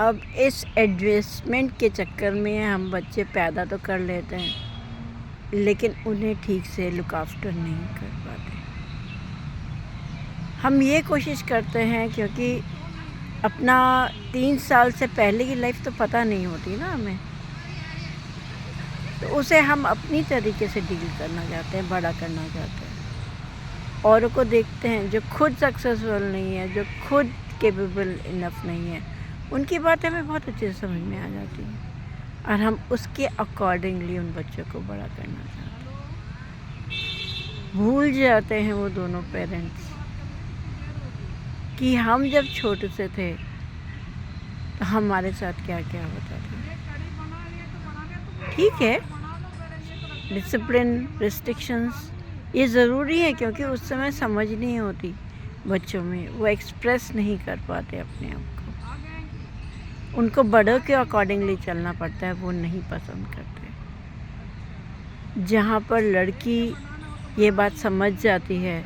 अब इस एडजस्टमेंट के चक्कर में हम बच्चे पैदा तो कर लेते हैं, लेकिन उन्हें ठीक से लुक आफ्टर नहीं कर पाते। हम ये कोशिश करते हैं क्योंकि अपना 3 साल से पहले की लाइफ तो पता नहीं होती ना हमें, तो उसे हम अपनी तरीके से डील करना चाहते हैं, बड़ा करना चाहते हैं। औरों को देखते हैं जो खुद सक्सेसफुल नहीं है, जो खुद कैपेबल इनफ नहीं है, उनकी बात हमें बहुत अच्छे से समझ में आ जाती है और हम उसके अकॉर्डिंगली उन बच्चों को बड़ा करना चाहते हैं। भूल जाते हैं वो दोनों पेरेंट्स कि हम जब छोटे से थे तो हमारे साथ क्या क्या होता था। ठीक है, डिसिप्लिन, रिस्ट्रिक्शंस ये ज़रूरी है क्योंकि उस समय समझ नहीं होती बच्चों में, वो एक्सप्रेस नहीं कर पाते अपने आप को, उनको बड़ों के अकॉर्डिंगली चलना पड़ता है, वो नहीं पसंद करते। जहाँ पर लड़की ये बात समझ जाती है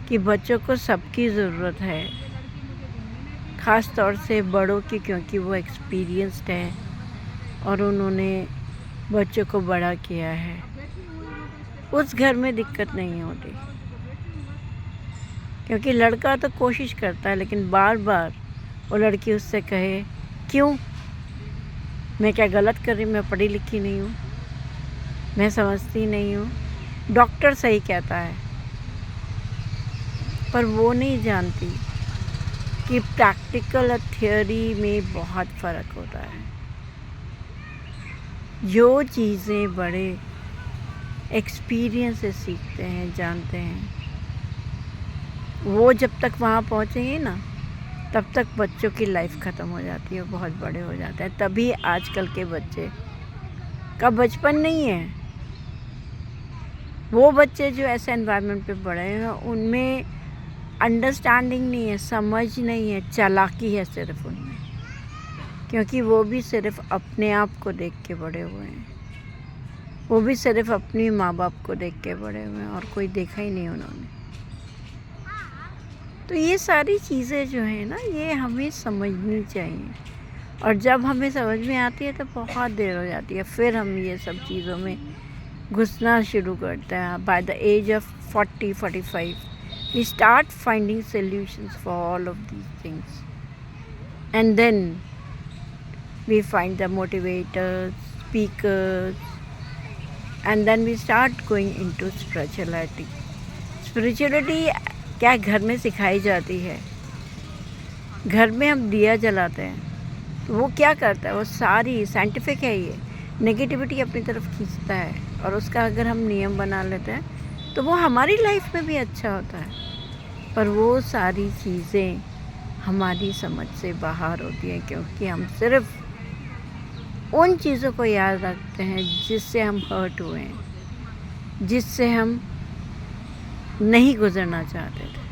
कि बच्चों को सबकी ज़रूरत है, ख़ास तौर से बड़ों की, क्योंकि वो एक्सपीरियंस्ड है और उन्होंने बच्चों को बड़ा किया है, उस घर में दिक्कत नहीं होती। क्योंकि लड़का तो कोशिश करता है, लेकिन बार बार वो लड़की उससे कहे क्यों, मैं क्या गलत कर रही, मैं पढ़ी लिखी नहीं हूँ, मैं समझती नहीं हूँ, डॉक्टर सही कहता है। पर वो नहीं जानती कि प्रैक्टिकल और थियोरी में बहुत फ़र्क होता है। जो चीज़ें बड़े एक्सपीरियंस से सीखते हैं, जानते हैं, वो जब तक वहाँ पहुँचेंगे ना, तब तक बच्चों की लाइफ ख़त्म हो जाती है, बहुत बड़े हो जाते हैं। तभी आजकल के बच्चे का बचपन नहीं है। वो बच्चे जो ऐसे एनवायरनमेंट पे बड़े हैं, उनमें अंडरस्टैंडिंग नहीं है, समझ नहीं है, चालाकी है सिर्फ उनमें, क्योंकि वो भी सिर्फ अपने आप को देख के बड़े हुए हैं, वो भी सिर्फ अपनी माँ बाप को देख के बड़े हुए हैं और कोई देखा ही नहीं उन्होंने। तो ये सारी चीज़ें जो है ना, ये हमें समझनी चाहिए, और जब हमें समझ में आती है तो बहुत देर हो जाती है, फिर हम ये सब चीज़ों में घुसना शुरू करते हैं। By the age of 40-45 we start finding solutions for all of these things, and then we find the motivators, speakers, and then we start going into spirituality. क्या घर में सिखाई जाती है? घर में हम दिया जलाते हैं तो वो क्या करता है, वो सारी साइंटिफिक है, ये नेगेटिविटी अपनी तरफ खींचता है, और उसका अगर हम नियम बना लेते हैं तो वो हमारी लाइफ में भी अच्छा होता है। पर वो सारी चीज़ें हमारी समझ से बाहर होती हैं, क्योंकि हम सिर्फ उन चीज़ों को याद रखते हैं जिससे हम हर्ट हुए हैं, जिससे हम नहीं गुजरना चाहते थे।